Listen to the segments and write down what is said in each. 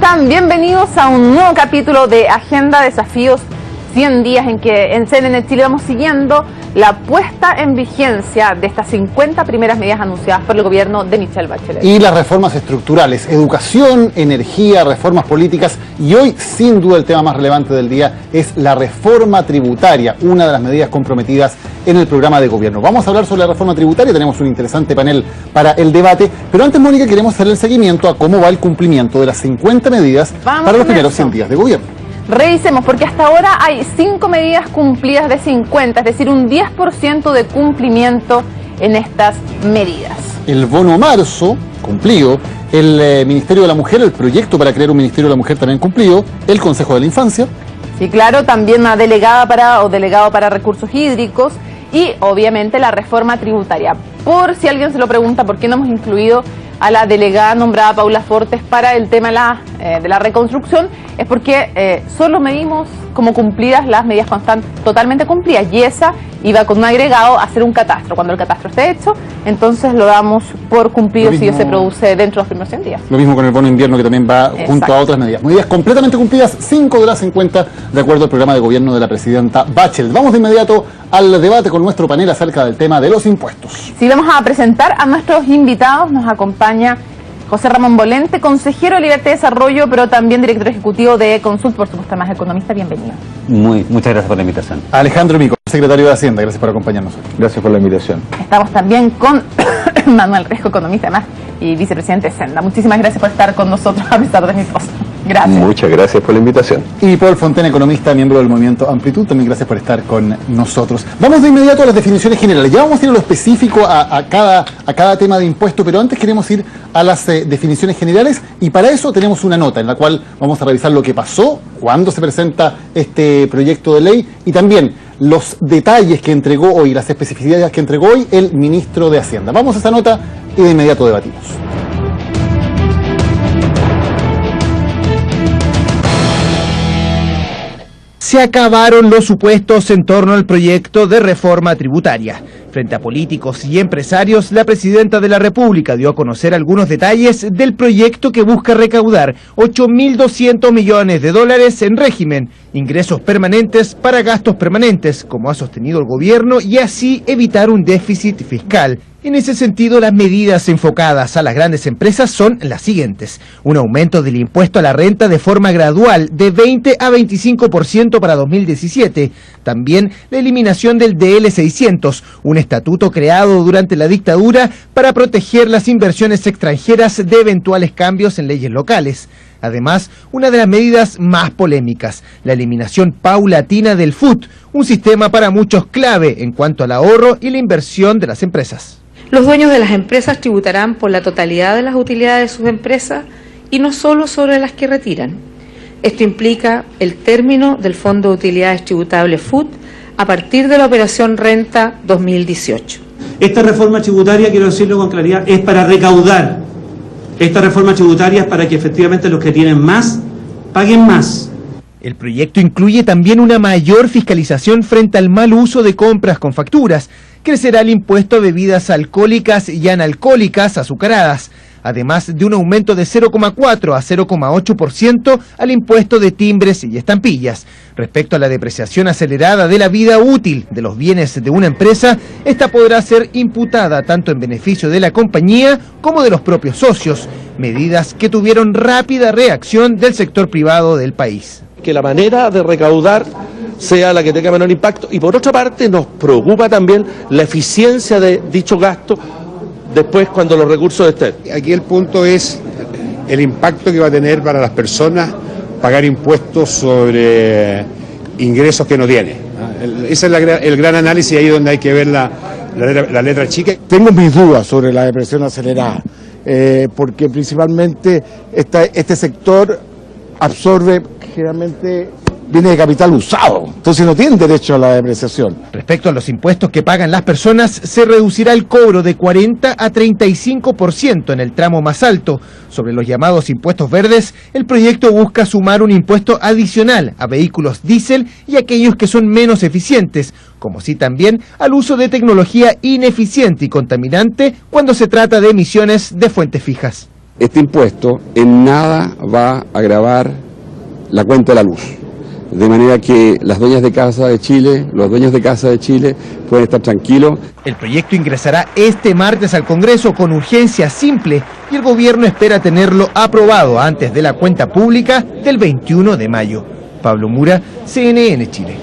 están? Bienvenidos a un nuevo capítulo de Agenda Desafíos 100 días en que en CNN Chile vamos siguiendo la puesta en vigencia de estas 50 primeras medidas anunciadas por el gobierno de Michelle Bachelet. Y las reformas estructurales, educación, energía, reformas políticas y hoy sin duda el tema más relevante del día es la reforma tributaria, una de las medidas comprometidas en el programa de gobierno. Vamos a hablar sobre la reforma tributaria, tenemos un interesante panel para el debate, pero antes, Mónica, queremos hacer el seguimiento a cómo va el cumplimiento de las 50 medidas para los primeros 100 días de gobierno. Revisemos, porque hasta ahora hay 5 medidas cumplidas de 50, es decir, un 10% de cumplimiento en estas medidas. El bono marzo, cumplido. El Ministerio de la Mujer, el proyecto para crear un Ministerio de la Mujer también cumplido. El Consejo de la Infancia. Sí, claro, también una delegado para recursos hídricos y obviamente la reforma tributaria. Por si alguien se lo pregunta, ¿por qué no hemos incluido a la delegada nombrada Paula Fortes para el tema de la reconstrucción? Es porque solo medimos como cumplidas las medidas cuando están totalmente cumplidas, y esa iba con un agregado a hacer un catastro. Cuando el catastro esté hecho, entonces lo damos por cumplido si se produce dentro de los primeros 100 días. Lo mismo con el bono invierno, que también va junto a otras medidas. Medidas completamente cumplidas, 5 de las 50, de acuerdo al programa de gobierno de la presidenta Bachelet. Vamos de inmediato al debate con nuestro panel acerca del tema de los impuestos. Sí, vamos a presentar a nuestros invitados. Nos acompaña José Ramón Bolente, consejero de Libertad y Desarrollo, pero también director ejecutivo de Consult, por supuesto, más economista. Bienvenido. Muchas gracias por la invitación. Alejandro Mico, secretario de Hacienda, gracias por acompañarnos hoy. Gracias por la invitación. Estamos también con Manuel Riesco, economista además, y vicepresidente de Senda. Muchísimas gracias por estar con nosotros a pesar de mi tos. Gracias. Muchas gracias por la invitación. Y Paul Fontena, economista, miembro del movimiento Amplitud, también gracias por estar con nosotros. Vamos de inmediato a las definiciones generales. Ya vamos a ir a lo específico a cada tema de impuesto, pero antes queremos ir a las definiciones generales, y para eso tenemos una nota en la cual vamos a revisar lo que pasó, cuándo se presenta este proyecto de ley y también los detalles que entregó hoy, las especificidades que entregó hoy el ministro de Hacienda. Vamos a esa nota y de inmediato debatimos. Se acabaron los supuestos en torno al proyecto de reforma tributaria. Frente a políticos y empresarios, la presidenta de la República dio a conocer algunos detalles del proyecto que busca recaudar 8.200 millones de dólares en régimen, ingresos permanentes para gastos permanentes, como ha sostenido el gobierno, y así evitar un déficit fiscal. En ese sentido, las medidas enfocadas a las grandes empresas son las siguientes: un aumento del impuesto a la renta de forma gradual de 20 a 25% para 2017, también la eliminación del DL 600, un estatuto creado durante la dictadura para proteger las inversiones extranjeras de eventuales cambios en leyes locales. Además, una de las medidas más polémicas, la eliminación paulatina del FUT, un sistema para muchos clave en cuanto al ahorro y la inversión de las empresas. Los dueños de las empresas tributarán por la totalidad de las utilidades de sus empresas y no solo sobre las que retiran. Esto implica el término del Fondo de Utilidades Tributables FUT a partir de la operación Renta 2018. Esta reforma tributaria, quiero decirlo con claridad, es para recaudar. Esta reforma tributaria es para que efectivamente los que tienen más paguen más. El proyecto incluye también una mayor fiscalización frente al mal uso de compras con facturas. Crecerá el impuesto a bebidas alcohólicas y analcohólicas azucaradas, además de un aumento de 0,4 a 0,8% al impuesto de timbres y estampillas. Respecto a la depreciación acelerada de la vida útil de los bienes de una empresa, esta podrá ser imputada tanto en beneficio de la compañía como de los propios socios, medidas que tuvieron rápida reacción del sector privado del país. Que la manera de recaudar sea la que tenga menor impacto, y por otra parte nos preocupa también la eficiencia de dicho gasto después cuando los recursos estén. Aquí el punto es el impacto que va a tener para las personas pagar impuestos sobre ingresos que no tienen. Ese es el gran análisis, ahí donde hay que ver la letra chica. Tengo mis dudas sobre la depresión acelerada, porque principalmente este sector absorbe generalmente viene de capital usado, entonces no tienen derecho a la depreciación. Respecto a los impuestos que pagan las personas, se reducirá el cobro de 40 a 35% en el tramo más alto. Sobre los llamados impuestos verdes, el proyecto busca sumar un impuesto adicional a vehículos diésel y aquellos que son menos eficientes, como sí también al uso de tecnología ineficiente y contaminante cuando se trata de emisiones de fuentes fijas. este impuesto en nada va a agravar la cuenta de la luz. De manera que las dueñas de casa de Chile, los dueños de casa de Chile pueden estar tranquilos. El proyecto ingresará este martes al Congreso con urgencia simple y el gobierno espera tenerlo aprobado antes de la cuenta pública del 21 de mayo. Pablo Mura, CNN Chile.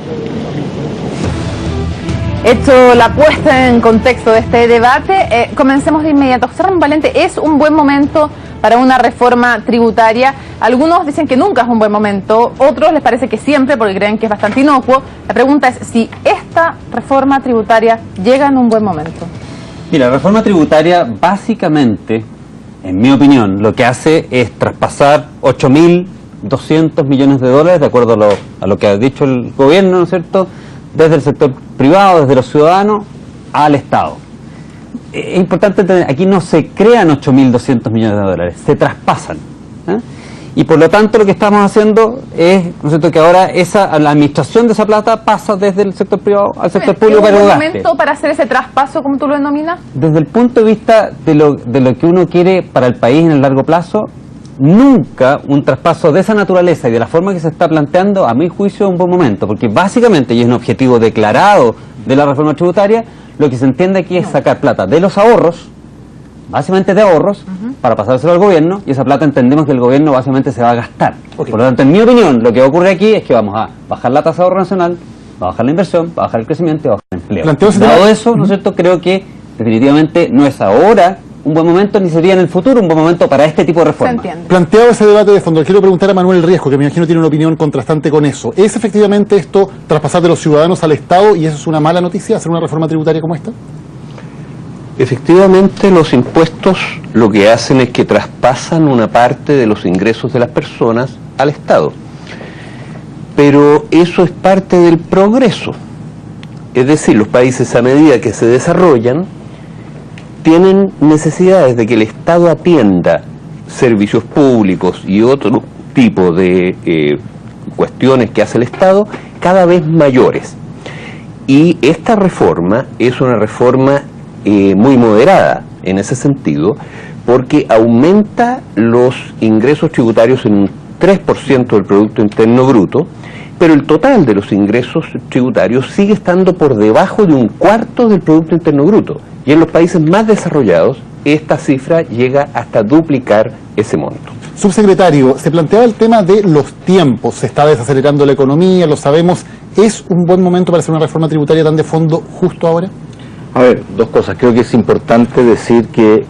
Hecho la puesta en contexto de este debate, comencemos de inmediato. José Ramón Valente, ¿es un buen momento para una reforma tributaria? Algunos dicen que nunca es un buen momento, otros les parece que siempre porque creen que es bastante inocuo. La pregunta es si esta reforma tributaria llega en un buen momento. Mira, la reforma tributaria básicamente, en mi opinión, lo que hace es traspasar 8.200 millones de dólares, de acuerdo a lo que ha dicho el gobierno, ¿no es cierto?, desde el sector privado, desde los ciudadanos, al Estado. Es importante entender, aquí no se crean 8.200 millones de dólares, se traspasan. Y por lo tanto lo que estamos haciendo es, ¿no es cierto?, que ahora la administración de esa plata pasa desde el sector privado al sector público para el gasto. ¿Es un momento para hacer ese traspaso, como tú lo denominas? Desde el punto de vista de lo que uno quiere para el país en el largo plazo, nunca un traspaso de esa naturaleza y de la forma que se está planteando, a mi juicio, es un buen momento, porque básicamente, y es un objetivo declarado de la reforma tributaria, lo que se entiende aquí es sacar plata de los ahorros, básicamente de ahorros, para pasárselo al gobierno, y esa plata entendemos que el gobierno básicamente se va a gastar. Por lo tanto, en mi opinión, lo que ocurre aquí es que vamos a bajar la tasa de ahorro nacional, va a bajar la inversión, va a bajar el crecimiento y va a bajar el empleo. Dado eso, ¿no es cierto?, creo que definitivamente no es ahora un buen momento, ni sería en el futuro un buen momento para este tipo de reforma. Planteado ese debate de fondo, quiero preguntar a Manuel Riesco, que me imagino tiene una opinión contrastante con eso. ¿Es efectivamente esto traspasar de los ciudadanos al Estado y eso es una mala noticia, hacer una reforma tributaria como esta? Efectivamente, los impuestos lo que hacen es que traspasan una parte de los ingresos de las personas al Estado. Pero eso es parte del progreso. Es decir, los países a medida que se desarrollan tienen necesidades de que el Estado atienda servicios públicos y otro tipo de cuestiones que hace el Estado cada vez mayores. Y esta reforma es una reforma muy moderada en ese sentido, porque aumenta los ingresos tributarios en un 3% del Producto Interno Bruto, pero el total de los ingresos tributarios sigue estando por debajo de un cuarto del Producto Interno Bruto. Y en los países más desarrollados, esta cifra llega hasta duplicar ese monto. Subsecretario, se planteaba el tema de los tiempos, se está desacelerando la economía, lo sabemos. ¿Es un buen momento para hacer una reforma tributaria tan de fondo justo ahora? A ver, dos cosas. Creo que es importante decir que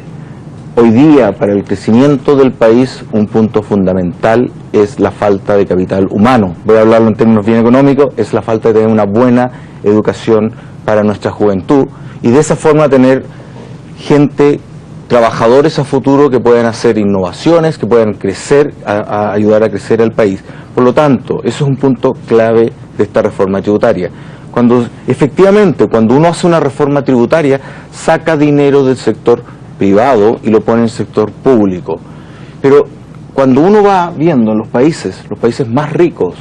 hoy día para el crecimiento del país un punto fundamental es la falta de capital humano. Voy a hablarlo en términos bien económicos, es la falta de tener una buena educación para nuestra juventud y de esa forma tener gente, trabajadores a futuro que puedan hacer innovaciones, que puedan crecer, a ayudar a crecer al país. Por lo tanto, eso es un punto clave de esta reforma tributaria. Efectivamente, cuando uno hace una reforma tributaria, saca dinero del sector privado y lo pone en el sector público. Pero cuando uno va viendo en los países más ricos,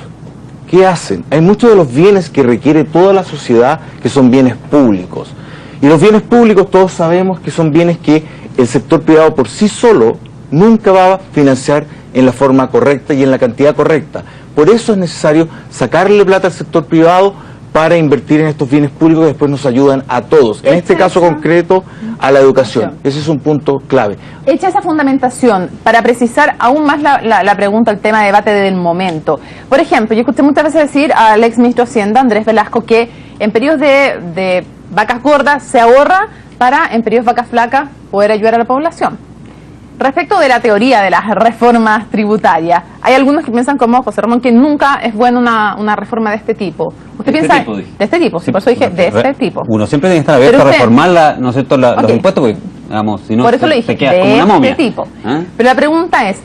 ¿qué hacen? Hay muchos de los bienes que requiere toda la sociedad que son bienes públicos. Y los bienes públicos todos sabemos que son bienes que el sector privado por sí solo nunca va a financiar en la forma correcta y en la cantidad correcta. Por eso es necesario sacarle plata al sector privado para invertir en estos bienes públicos que después nos ayudan a todos. En este caso concreto, a la educación. Ese es un punto clave. Hecha esa fundamentación, para precisar aún más la pregunta, el tema de debate del momento. Por ejemplo, yo escuché muchas veces decir al ex ministro de Hacienda, Andrés Velasco, que en periodos de vacas gordas se ahorra para, en periodos de vacas flacas, poder ayudar a la población. Respecto de la teoría de las reformas tributarias, hay algunos que piensan como José Ramón que nunca es buena una reforma de este tipo. ¿Usted piensa de este tipo? Sí, por eso dije de este tipo. Uno siempre tiene que estar abierto a reformar ¿no es cierto? Los impuestos, porque, digamos, si no por eso le dije, se queda como una momia. Este tipo. Pero la pregunta es,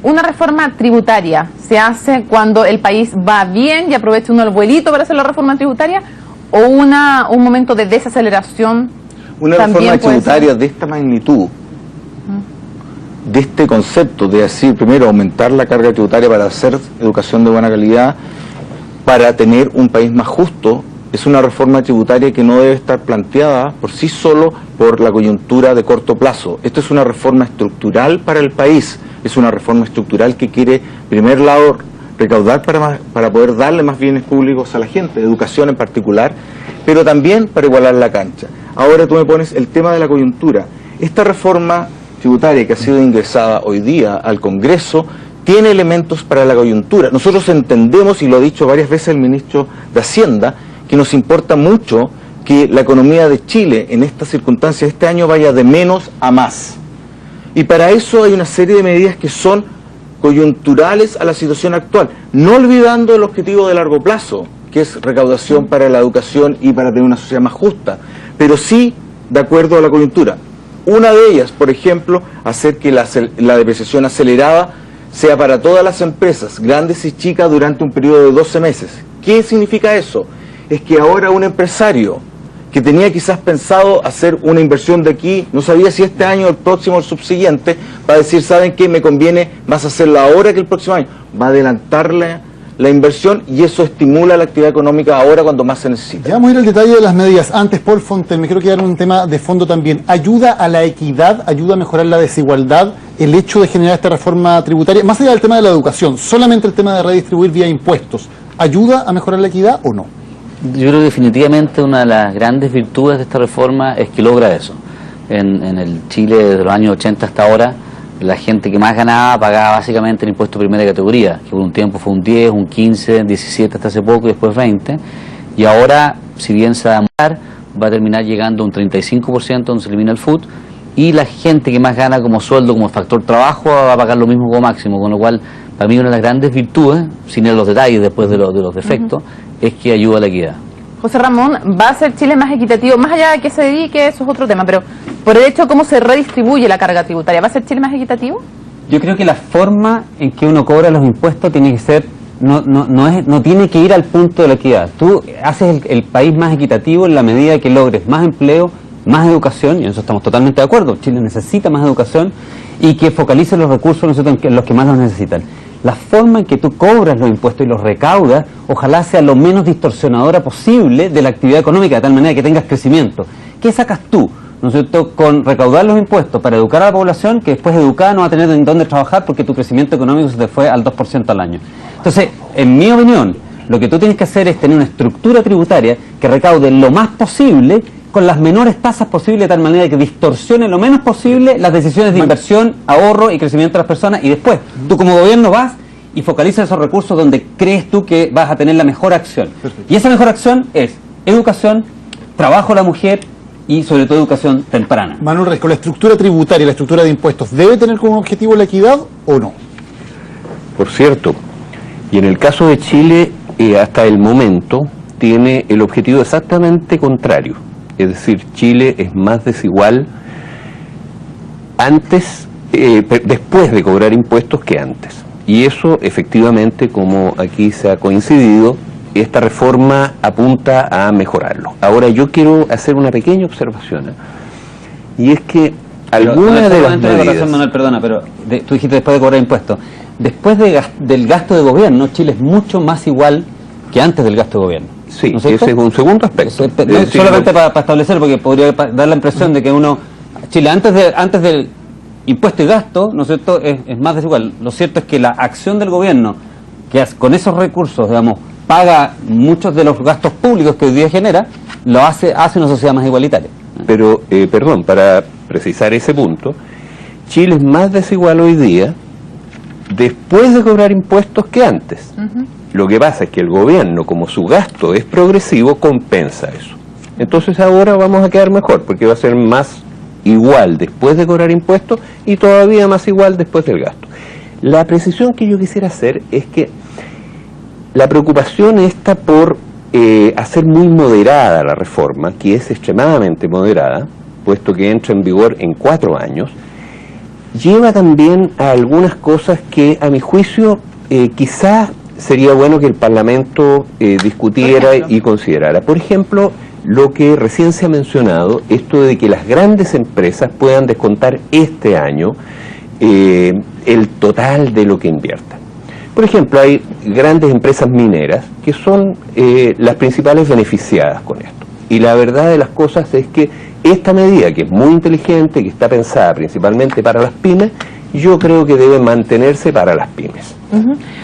¿una reforma tributaria se hace cuando el país va bien y aprovecha uno el vuelito para hacer la reforma tributaria? ¿O un momento de desaceleración? Una reforma tributaria de esta magnitud, de este concepto de decir, primero, aumentar la carga tributaria para hacer educación de buena calidad, para tener un país más justo, es una reforma tributaria que no debe estar planteada por sí solo por la coyuntura de corto plazo. Esto es una reforma estructural para el país, es una reforma estructural que quiere, en primer lado, recaudar para poder darle más bienes públicos a la gente, educación en particular, pero también para igualar la cancha. Ahora tú me pones el tema de la coyuntura. Esta reforma tributaria que ha sido ingresada hoy día al Congreso tiene elementos para la coyuntura. Nosotros entendemos, y lo ha dicho varias veces el ministro de Hacienda, que nos importa mucho que la economía de Chile en estas circunstancias este año vaya de menos a más. Y para eso hay una serie de medidas que son coyunturales a la situación actual, no olvidando el objetivo de largo plazo, que es recaudación para la educación y para tener una sociedad más justa, pero sí de acuerdo a la coyuntura. Una de ellas, por ejemplo, hacer que la depreciación acelerada sea para todas las empresas, grandes y chicas, durante un periodo de 12 meses. ¿Qué significa eso? Es que ahora un empresario que tenía quizás pensado hacer una inversión de aquí, no sabía si este año, el próximo, el subsiguiente, va a decir, ¿saben qué? Me conviene más hacerla ahora que el próximo año. Va a adelantarle la inversión y eso estimula la actividad económica ahora cuando más se necesita. Ya vamos a ir al detalle de las medidas. Antes, Paul Fontaine, me quiero quedar en un tema de fondo también. ¿Ayuda a la equidad, ayuda a mejorar la desigualdad el hecho de generar esta reforma tributaria? Más allá del tema de la educación, solamente el tema de redistribuir vía impuestos, ¿ayuda a mejorar la equidad o no? Yo creo que definitivamente una de las grandes virtudes de esta reforma es que logra eso. En el Chile de los años 80 hasta ahora, la gente que más ganaba pagaba básicamente el impuesto de primera categoría, que por un tiempo fue un 10, un 15, 17 hasta hace poco y después 20. Y ahora, si bien se va a demorar, va a terminar llegando a un 35% donde se elimina el FUT, y la gente que más gana como sueldo, como factor trabajo, va a pagar lo mismo como máximo, con lo cual, para mí una de las grandes virtudes, sin ir a los detalles después de los defectos, es que ayuda a la equidad. José Ramón, ¿va a ser Chile más equitativo? Más allá de que se dedique, eso es otro tema, pero por el hecho de cómo se redistribuye la carga tributaria, ¿va a ser Chile más equitativo? Yo creo que la forma en que uno cobra los impuestos tiene que ser, no tiene que ir al punto de la equidad. Tú haces el país más equitativo en la medida que logres más empleo, más educación, y en eso estamos totalmente de acuerdo. Chile necesita más educación y que focalice los recursos en los que más los necesitan. La forma en que tú cobras los impuestos y los recaudas, ojalá sea lo menos distorsionadora posible de la actividad económica, de tal manera que tengas crecimiento. ¿Qué sacas tú, no es cierto, con recaudar los impuestos para educar a la población, que después educada no va a tener en dónde trabajar porque tu crecimiento económico se te fue al 2% al año? Entonces, en mi opinión, lo que tú tienes que hacer es tener una estructura tributaria que recaude lo más posible con las menores tasas posibles, de tal manera que distorsione lo menos posible las decisiones de inversión, ahorro y crecimiento de las personas, y después tú como gobierno vas y focalizas esos recursos donde crees tú que vas a tener la mejor acción. Perfecto. Y esa mejor acción es educación, trabajo a la mujer y sobre todo educación temprana. Manuel Resco, ¿la estructura tributaria, la estructura de impuestos debe tener como objetivo la equidad o no? Por cierto, y en el caso de Chile, hasta el momento, tiene el objetivo exactamente contrario. Es decir, Chile es más desigual después de cobrar impuestos que antes. Y eso, efectivamente, como aquí se ha coincidido, esta reforma apunta a mejorarlo. Ahora, yo quiero hacer una pequeña observación, y es que algunas de las medidas... Manuel, perdona, pero tú dijiste después de cobrar impuestos. Después del gasto de gobierno, Chile es mucho más igual que antes del gasto de gobierno. Sí, ¿no es ese es un segundo aspecto. Solamente para establecer, porque podría dar la impresión de que Chile antes del impuesto y gasto, ¿no es cierto?, es más desigual. Lo cierto es que la acción del gobierno, que con esos recursos, digamos, paga muchos de los gastos públicos que hoy día genera, lo hace una sociedad más igualitaria. Pero, perdón, para precisar ese punto, Chile es más desigual hoy día después de cobrar impuestos que antes. Lo que pasa es que el gobierno, como su gasto es progresivo, compensa eso. Entonces ahora vamos a quedar mejor, porque va a ser más igual después de cobrar impuestos y todavía más igual después del gasto. La precisión que yo quisiera hacer es que la preocupación está por hacer muy moderada la reforma, que es extremadamente moderada, puesto que entra en vigor en 4 años, lleva también a algunas cosas que, a mi juicio, quizás sería bueno que el Parlamento discutiera y considerara. Por ejemplo, lo que recién se ha mencionado, esto de que las grandes empresas puedan descontar este año el total de lo que inviertan. Por ejemplo, hay grandes empresas mineras que son las principales beneficiadas con esto. Y la verdad de las cosas es que esta medida, que es muy inteligente, que está pensada principalmente para las pymes, yo creo que debe mantenerse para las pymes.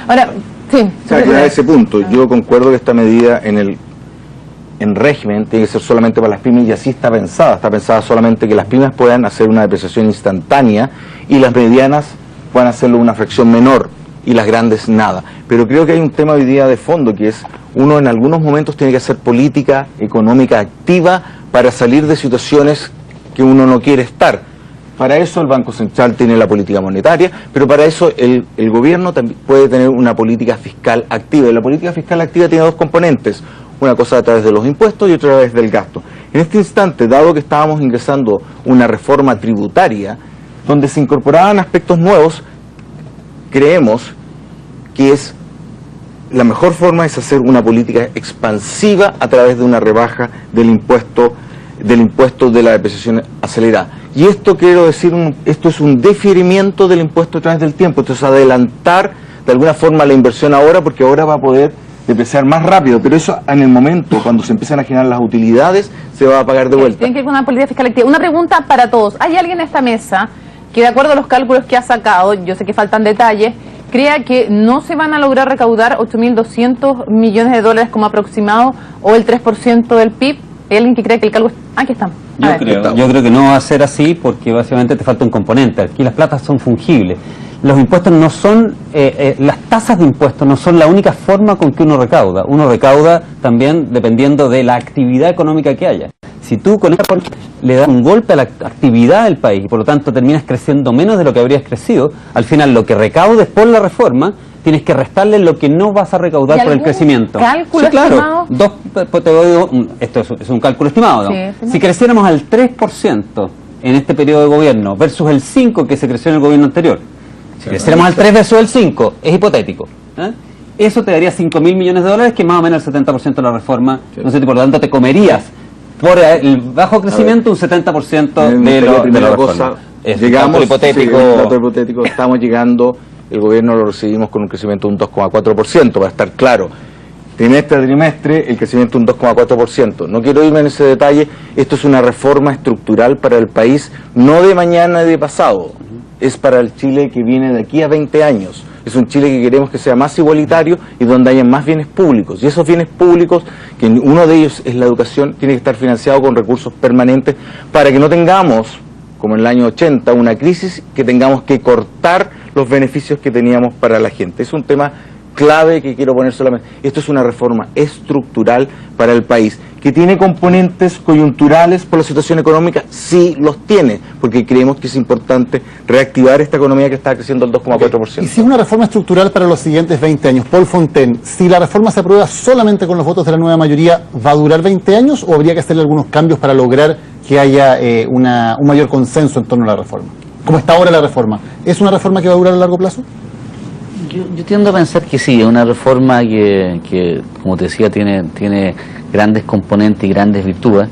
Ahora, sí. O sea, que a ese punto, yo concuerdo que esta medida en régimen tiene que ser solamente para las pymes, y así está pensada solamente que las pymes puedan hacer una depreciación instantánea y las medianas puedan hacerlo una fracción menor y las grandes nada. Pero creo que hay un tema hoy día de fondo, que es uno en algunos momentos tiene que hacer política económica activa para salir de situaciones que uno no quiere estar. Para eso el Banco Central tiene la política monetaria, pero para eso el gobierno también puede tener una política fiscal activa. Y la política fiscal activa tiene dos componentes, una cosa a través de los impuestos y otra a través del gasto. En este instante, dado que estábamos ingresando una reforma tributaria donde se incorporaban aspectos nuevos, creemos que la mejor forma es hacer una política expansiva a través de una rebaja del impuesto de la depreciación acelerada. Y esto quiero decir, esto es un diferimiento del impuesto a través del tiempo, entonces adelantar de alguna forma la inversión ahora, porque ahora va a poder depreciar más rápido, pero eso en el momento, cuando se empiezan a generar las utilidades, se va a pagar de vuelta. Tiene que ir con una política fiscal activa. Una pregunta para todos. ¿Hay alguien en esta mesa que, de acuerdo a los cálculos que ha sacado, yo sé que faltan detalles, crea que no se van a lograr recaudar 8.200 millones de dólares como aproximado, o el 3% del PIB? ¿Hay alguien que cree que el cálculo... Aquí estamos. Yo creo que no va a ser así, porque básicamente te falta un componente. Aquí las platas son fungibles. Los impuestos no son, las tasas de impuestos no son la única forma con que uno recauda. Uno recauda también dependiendo de la actividad económica que haya. Si tú con esta le das un golpe a la actividad del país y por lo tanto terminas creciendo menos de lo que habrías crecido, al final lo que recaudes por la reforma tienes que restarle lo que no vas a recaudar por el crecimiento. ¿Cálculo estimado? Esto es un cálculo estimado, ¿no? Sí, si creciéramos al 3% en este periodo de gobierno versus el 5% que se creció en el gobierno anterior, si creciéramos al 3 versus el 5, es hipotético, eso te daría 5.000 millones de dólares, que es más o menos el 70% de la reforma, no sé, por lo tanto te comerías por el bajo crecimiento un 70% de la reforma. Llegamos, hipotético. Sí, un dato hipotético, estamos llegando, el gobierno lo recibimos con un crecimiento de un 2,4%, para estar claro. Trimestre a trimestre, el crecimiento de un 2,4%. No quiero irme en ese detalle, esto es una reforma estructural para el país, no de mañana y de pasado, es para el Chile que viene de aquí a 20 años. Es un Chile que queremos que sea más igualitario y donde haya más bienes públicos. Y esos bienes públicos, que uno de ellos es la educación, tiene que estar financiado con recursos permanentes para que no tengamos, como en el año 80, una crisis que tengamos que cortar los beneficios que teníamos para la gente. Es un tema clave que quiero poner solamente. Esto es una reforma estructural para el país, que tiene componentes coyunturales por la situación económica, sí los tiene, porque creemos que es importante reactivar esta economía que está creciendo al 2,4%. Y si es una reforma estructural para los siguientes 20 años, Paul Fontaine, si la reforma se aprueba solamente con los votos de la nueva mayoría, ¿va a durar 20 años o habría que hacerle algunos cambios para lograr que haya un mayor consenso en torno a la reforma? ¿Cómo está ahora la reforma? ¿Es una reforma que va a durar a largo plazo? Yo tiendo a pensar que sí, es una reforma que como te decía, tiene grandes componentes y grandes virtudes.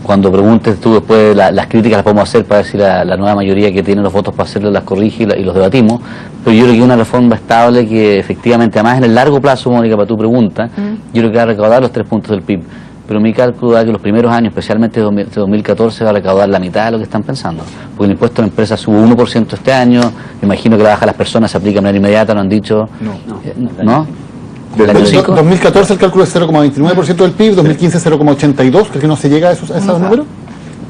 Cuando preguntes tú después, las críticas las podemos hacer para ver si la nueva mayoría que tiene los votos para hacerlo las corrige y los debatimos, pero yo creo que es una reforma estable que efectivamente, además en el largo plazo, Mónica, para tu pregunta, yo creo que va a recaudar los 3 puntos del PIB. Pero mi cálculo da que los primeros años, especialmente de 2014, va a recaudar la mitad de lo que están pensando. Porque el impuesto a la empresa sube 1% este año, me imagino que la baja a las personas se aplica de manera inmediata, lo han dicho. ¿No? ¿El año 2014 el cálculo es 0,29% del PIB, 2015 0,82%, ¿cree que no se llega a esos números?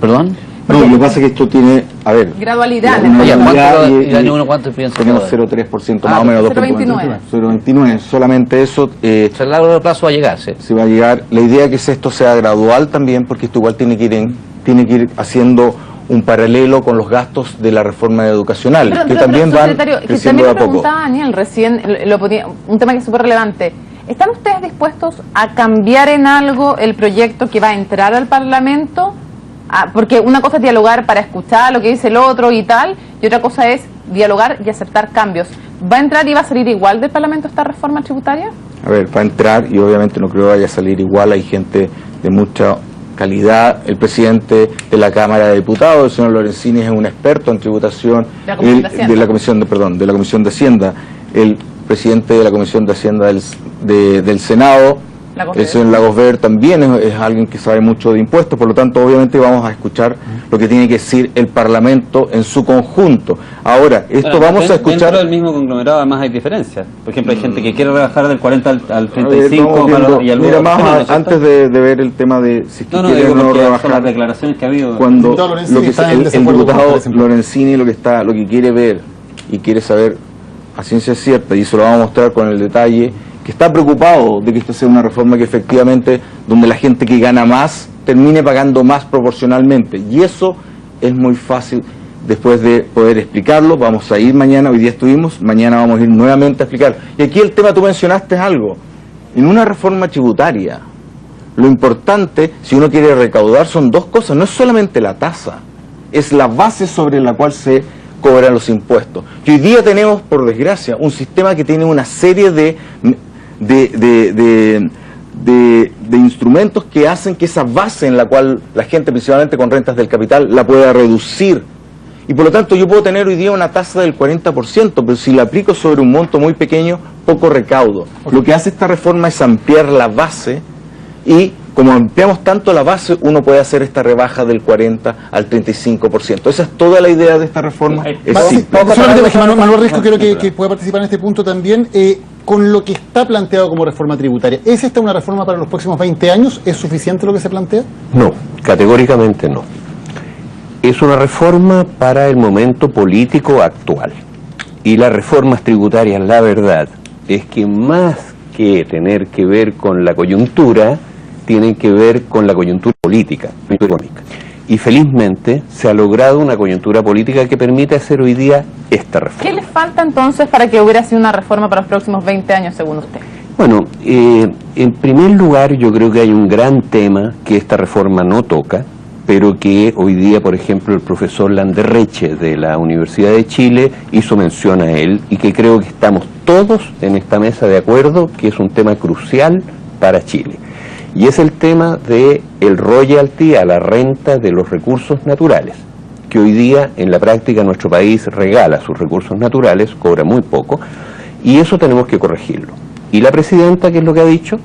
¿Perdón? No, lo que pasa es que esto tiene, a ver... Gradualidad. ¿El año 1 cuánto piensa? Tenemos 0,3%, más o menos 0,29. 0,29, solamente eso... O sea, a largo plazo va a llegar, ¿sí? Se va a llegar. La idea es que esto sea gradual también, porque esto igual tiene que ir haciendo un paralelo con los gastos de la reforma educacional, que también van creciendo de a poco. Preguntaba Daniel recién, un tema que es súper relevante. ¿Están ustedes dispuestos a cambiar en algo el proyecto que va a entrar al Parlamento? Porque una cosa es dialogar para escuchar lo que dice el otro y tal, y otra cosa es dialogar y aceptar cambios. ¿Va a entrar y va a salir igual del Parlamento esta reforma tributaria? A ver, va a entrar y obviamente no creo que vaya a salir igual, hay gente de mucha calidad. El presidente de la Cámara de Diputados, el señor Lorenzini, es un experto en tributación de la Comisión de Hacienda. El presidente de la Comisión de Hacienda del Senado, el señor Lagos Ver también es alguien que sabe mucho de impuestos, por lo tanto obviamente vamos a escuchar lo que tiene que decir el Parlamento en su conjunto. Ahora, esto vamos a escuchar... Dentro del mismo conglomerado además hay diferencias. Por ejemplo, hay gente que quiere rebajar del 40 al 35 y al mira, más antes de ver el tema de si quieren o no rebajar, las declaraciones que ha habido. Cuando lo que el diputado Lorenzini lo que quiere ver y quiere saber a ciencia cierta, y eso lo vamos a mostrar con el detalle, que está preocupado de que esto sea una reforma que efectivamente, donde la gente que gana más termine pagando más proporcionalmente, y eso es muy fácil después de poder explicarlo. Vamos a ir mañana, hoy día estuvimos, mañana vamos a ir nuevamente a explicar. Y aquí el tema, tú mencionaste algo, en una reforma tributaria, lo importante, si uno quiere recaudar, son dos cosas, no es solamente la tasa, es la base sobre la cual se cobran los impuestos. Y hoy día tenemos, por desgracia, un sistema que tiene una serie de instrumentos que hacen que esa base en la cual la gente, principalmente con rentas del capital, la pueda reducir. Y por lo tanto yo puedo tener hoy día una tasa del 40%, pero si la aplico sobre un monto muy pequeño, poco recaudo. Lo que hace esta reforma es ampliar la base, y como ampliamos tanto la base, uno puede hacer esta rebaja del 40 al 35%. Esa es toda la idea de esta reforma. Solamente Manuel Risco creo que puede participar en este punto también. Con lo que está planteado como reforma tributaria, ¿es esta una reforma para los próximos 20 años? ¿Es suficiente lo que se plantea? No, categóricamente no. Es una reforma para el momento político actual. Y las reformas tributarias, la verdad, es que más que tener que ver con la coyuntura, tienen que ver con la coyuntura política, económica. Y felizmente se ha logrado una coyuntura política que permite hacer hoy día esta reforma. ¿Qué le falta entonces para que hubiera sido una reforma para los próximos 20 años, según usted? Bueno, en primer lugar yo creo que hay un gran tema que esta reforma no toca, pero que hoy día, por ejemplo, el profesor Landerreche de la Universidad de Chile hizo mención a él, y que creo que estamos todos en esta mesa de acuerdo que es un tema crucial para Chile. Y es el tema de el royalty a la renta de los recursos naturales, que hoy día en la práctica nuestro país regala sus recursos naturales, cobra muy poco, y eso tenemos que corregirlo. Y la presidenta, ¿qué es lo que ha dicho?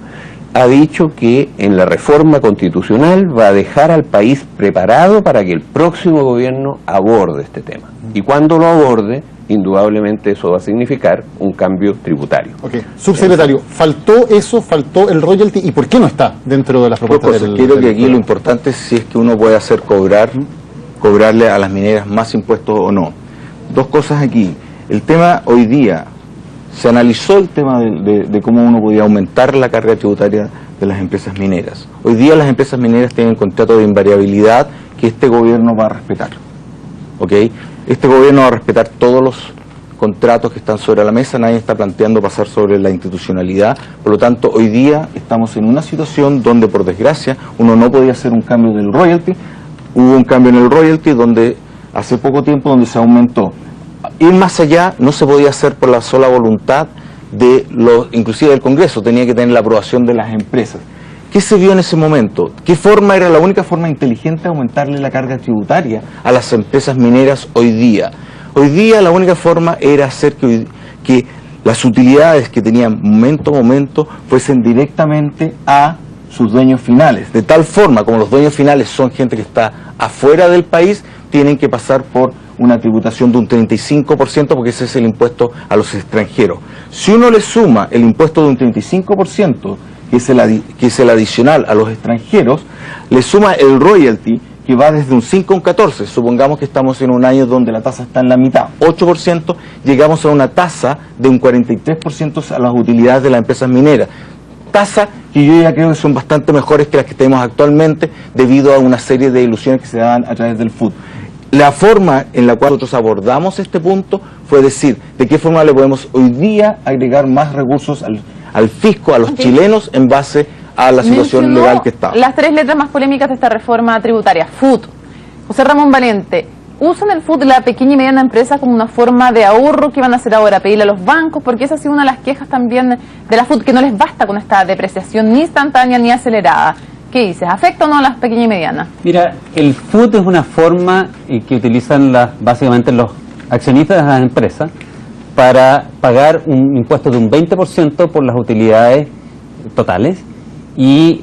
Ha dicho que en la reforma constitucional va a dejar al país preparado para que el próximo gobierno aborde este tema. Y cuando lo aborde, indudablemente eso va a significar un cambio tributario. Ok, subsecretario, ¿faltó eso, faltó el royalty, y por qué no está dentro de las propuestas del... Creo que aquí lo importante es si es que uno puede hacer cobrarle a las mineras más impuestos o no. Dos cosas aquí. El tema hoy día, se analizó el tema de cómo uno podía aumentar la carga tributaria de las empresas mineras. Hoy día las empresas mineras tienen contrato de invariabilidad que este gobierno va a respetar. ¿Ok? Este gobierno va a respetar todos los contratos que están sobre la mesa, nadie está planteando pasar sobre la institucionalidad. Por lo tanto, hoy día estamos en una situación donde, por desgracia, uno no podía hacer un cambio del royalty. Hubo un cambio en el royalty donde hace poco tiempo donde se aumentó. Ir más allá no se podía hacer por la sola voluntad de inclusive del Congreso, tenía que tener la aprobación de las empresas. ¿Qué se vio en ese momento? ¿Qué forma era la única forma inteligente de aumentarle la carga tributaria a las empresas mineras hoy día? Hoy día la única forma era hacer que las utilidades que tenían momento a momento fuesen directamente a sus dueños finales. De tal forma, como los dueños finales son gente que está afuera del país, tienen que pasar por una tributación de un 35%, porque ese es el impuesto a los extranjeros. Si uno le suma el impuesto de un 35%, que es el adicional a los extranjeros, le suma el royalty, que va desde un 5 a un 14, supongamos que estamos en un año donde la tasa está en la mitad, 8%, llegamos a una tasa de un 43% a las utilidades de las empresas mineras. Tasa que yo ya creo que son bastante mejores que las que tenemos actualmente, debido a una serie de ilusiones que se dan a través del FUT. La forma en la cual nosotros abordamos este punto fue decir, ¿de qué forma le podemos hoy día agregar más recursos al fisco, a los chilenos, en base a la situación legal que está? Las tres letras más polémicas de esta reforma tributaria, FUT. José Ramón Valente, ¿usan el FUT la pequeña y mediana empresa como una forma de ahorro? ¿Qué van a hacer ahora? ¿Pedirle a los bancos? Porque esa ha sido una de las quejas también de la FUT, que no les basta con esta depreciación ni instantánea ni acelerada. ¿Qué dices? ¿Afecta o no a las pequeñas y medianas? Mira, el FUT es una forma que utilizan básicamente los accionistas de las empresas para pagar un impuesto de un 20% por las utilidades totales y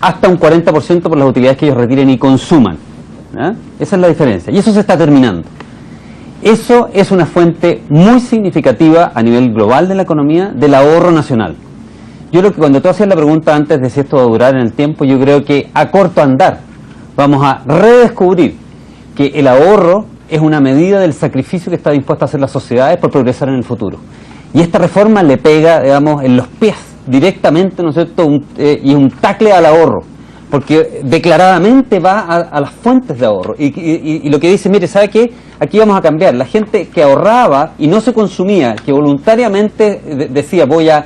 hasta un 40% por las utilidades que ellos retiren y consuman. Esa es la diferencia, y eso se está terminando. Eso es una fuente muy significativa a nivel global de la economía del ahorro nacional. Yo creo que cuando tú hacías la pregunta antes de si esto va a durar en el tiempo, yo creo que a corto andar vamos a redescubrir que el ahorro es una medida del sacrificio que está dispuesta a hacer las sociedades por progresar en el futuro. Y esta reforma le pega, digamos, en los pies directamente, ¿no es cierto?, y un tacle al ahorro, porque declaradamente va a las fuentes de ahorro. Y lo que dice, mire, ¿sabe qué? Aquí vamos a cambiar. La gente que ahorraba y no se consumía, que voluntariamente decía, voy a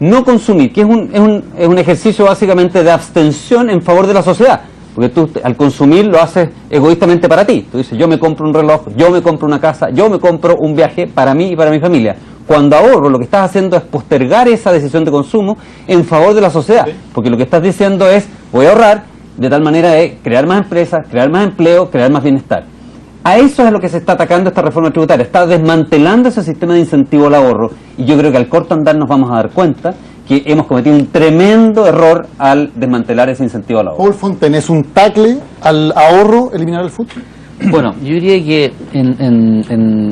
no consumir, que es un ejercicio básicamente de abstención en favor de la sociedad. Porque tú al consumir lo haces egoístamente para ti. Tú dices, yo me compro un reloj, yo me compro una casa, yo me compro un viaje para mí y para mi familia. Cuando ahorro, lo que estás haciendo es postergar esa decisión de consumo en favor de la sociedad. Porque lo que estás diciendo es, voy a ahorrar de tal manera de crear más empresas, crear más empleo, crear más bienestar. A eso es lo que se está atacando esta reforma tributaria. Está desmantelando ese sistema de incentivo al ahorro. Y yo creo que al corto andar nos vamos a dar cuenta que hemos cometido un tremendo error al desmantelar ese incentivo al ahorro. Paul Fontaine, ¿es un tacle al ahorro eliminar el FUT? Bueno, yo diría que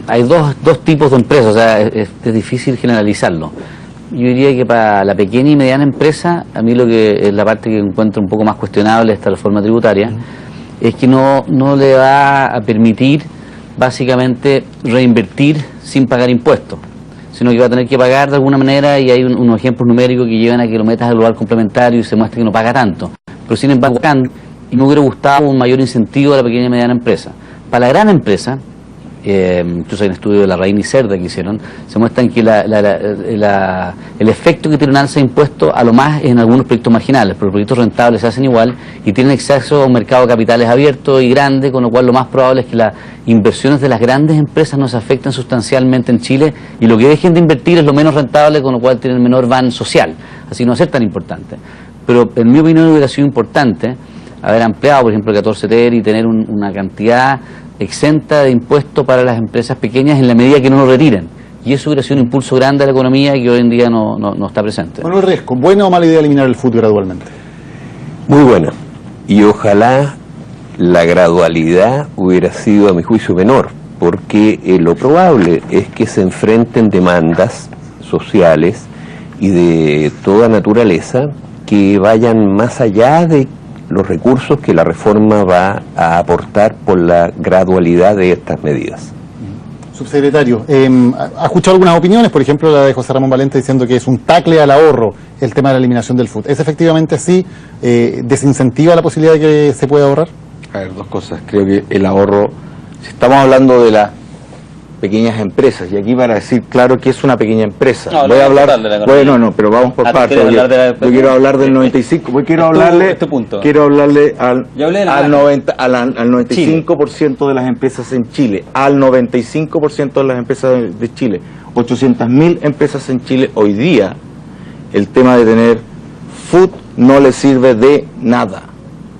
hay dos tipos de empresas, o sea, es difícil generalizarlo. Yo diría que para la pequeña y mediana empresa, a mí lo que es la parte que encuentro un poco más cuestionable de esta reforma tributaria, es que no le va a permitir básicamente reinvertir sin pagar impuestos, sino que va a tener que pagar de alguna manera, y hay unos ejemplos numéricos que llevan a que lo metas al lugar complementario y se muestre que no paga tanto. Pero sin embargo, y me hubiera gustado un mayor incentivo a la pequeña y mediana empresa. Para la gran empresa, incluso hay un estudio de la Reina y Cerda que hicieron, se muestran que el efecto que tiene un alza de impuestos a lo más es en algunos proyectos marginales, pero los proyectos rentables se hacen igual y tienen acceso a un mercado de capitales abierto y grande, con lo cual lo más probable es que las inversiones de las grandes empresas no se afecten sustancialmente en Chile, y lo que dejen de invertir es lo menos rentable, con lo cual tienen menor van social, así no va a ser tan importante. Pero en mi opinión hubiera sido importante haber ampliado, por ejemplo, el 14 TER y tener una cantidad exenta de impuestos para las empresas pequeñas en la medida que no lo retiren. Y eso hubiera sido un impulso grande a la economía que hoy en día no está presente. Manuel Riesco, ¿buena o mala idea eliminar el FUT gradualmente? Muy buena. Y ojalá la gradualidad hubiera sido, a mi juicio, menor, porque lo probable es que se enfrenten demandas sociales y de toda naturaleza que vayan más allá de los recursos que la reforma va a aportar por la gradualidad de estas medidas. Subsecretario, ¿ha escuchado algunas opiniones? Por ejemplo, la de José Ramón Valente diciendo que es un tacle al ahorro el tema de la eliminación del FUT. ¿Es efectivamente así? ¿Desincentiva la posibilidad de que se pueda ahorrar? A ver, dos cosas. Creo que el ahorro, si estamos hablando de las pequeñas empresas, y aquí para decir claro que es una pequeña empresa, no, voy a hablar, bueno, no, pero vamos por partes. Yo quiero hablar del 95, quiero hablarle al 95% de las empresas en Chile, al 95% de las empresas de Chile, 800.000 empresas en Chile. Hoy día el tema de tener FUT no le sirve de nada.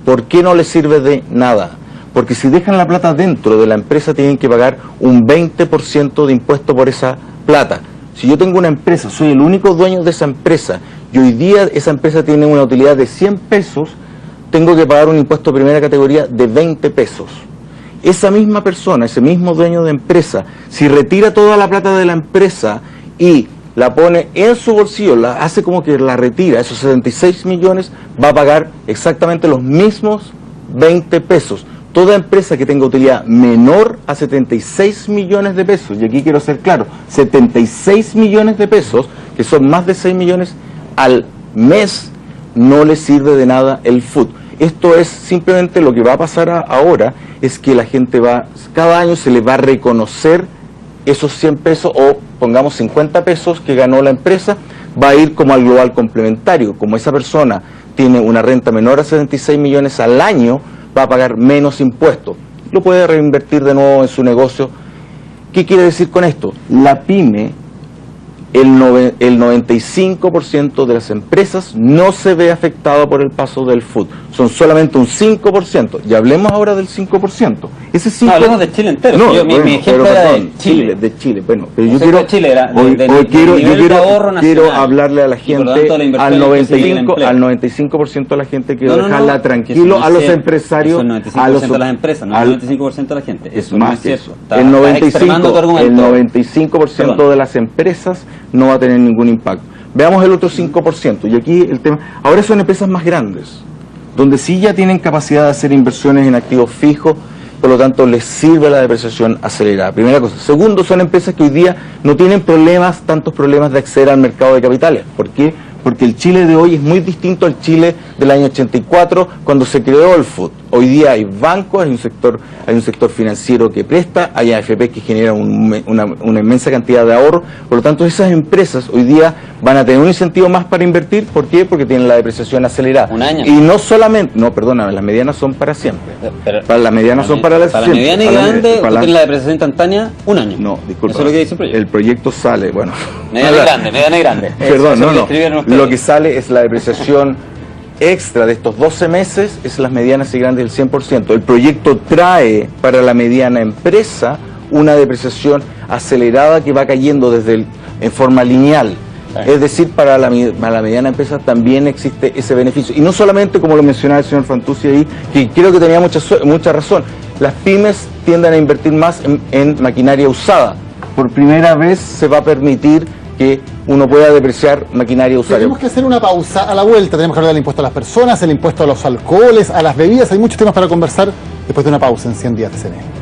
¿Por qué no le sirve de nada? Porque si dejan la plata dentro de la empresa tienen que pagar un 20% de impuesto por esa plata. Si yo tengo una empresa, soy el único dueño de esa empresa, y hoy día esa empresa tiene una utilidad de 100 pesos, tengo que pagar un impuesto de primera categoría de 20 pesos. Esa misma persona, ese mismo dueño de empresa, si retira toda la plata de la empresa y la pone en su bolsillo, la hace como que la retira, esos 76 millones, va a pagar exactamente los mismos 20 pesos. Toda empresa que tenga utilidad menor a 76 millones de pesos, y aquí quiero ser claro, 76 millones de pesos, que son más de 6 millones al mes, no le sirve de nada el FUT. Esto es simplemente lo que va a pasar ahora, es que la gente cada año se le va a reconocer esos 100 pesos, o pongamos 50 pesos que ganó la empresa, va a ir como al global complementario. Como esa persona tiene una renta menor a 76 millones al año, va a pagar menos impuestos. Lo puede reinvertir de nuevo en su negocio. ¿Qué quiere decir con esto? La pyme el 95% de las empresas no se ve afectado por el paso del food. Son solamente un 5%. Y hablemos ahora del 5%. Ese 5%... No, hablemos de Chile entero. No, mi ejemplo era de Chile. De Chile. Bueno, pero yo quiero... Chile era quiero hablarle a la gente, al 95% de la gente, quiero dejarla tranquilo, a los empresarios... Eso es 95% de las empresas, no el 95% de la gente. Eso no es cierto. El 95% de las empresas no va a tener ningún impacto. Veamos el otro 5%. Y aquí el tema... Ahora son empresas más grandes, donde sí ya tienen capacidad de hacer inversiones en activos fijos, por lo tanto les sirve la depreciación acelerada. Primera cosa. Segundo, son empresas que hoy día no tienen tantos problemas de acceder al mercado de capitales. ¿Por qué? Porque el Chile de hoy es muy distinto al Chile del año 84, cuando se creó el FUT. Hoy día hay bancos, hay un sector financiero que presta, hay AFP que generan una inmensa cantidad de ahorro. Por lo tanto, esas empresas hoy día van a tener un incentivo más para invertir. ¿Por qué? Porque tienen la depreciación acelerada. Un año. Y no solamente... No, perdóname, las medianas son para siempre. Para las medianas son para la siempre. Para la mediana y grande, tú tienes la depreciación instantánea, un año. No, disculpa. Eso es lo que dice el proyecto. El proyecto sale, bueno... Mediana y grande. Perdón, no. Lo que sale es la depreciación extra de estos 12 meses, es las medianas y grandes del 100%. El proyecto trae para la mediana empresa una depreciación acelerada que va cayendo en forma lineal. Es decir, para la mediana empresa también existe ese beneficio. Y no solamente, como lo mencionaba el señor Fantuzzi ahí, que creo que tenía mucha razón, las pymes tienden a invertir más en maquinaria usada. Por primera vez se va a permitir que uno pueda depreciar maquinaria usada. Tenemos que hacer una pausa. A la vuelta tenemos que hablar del impuesto a las personas, el impuesto a los alcoholes, a las bebidas. Hay muchos temas para conversar después de una pausa en 100 días de CNE.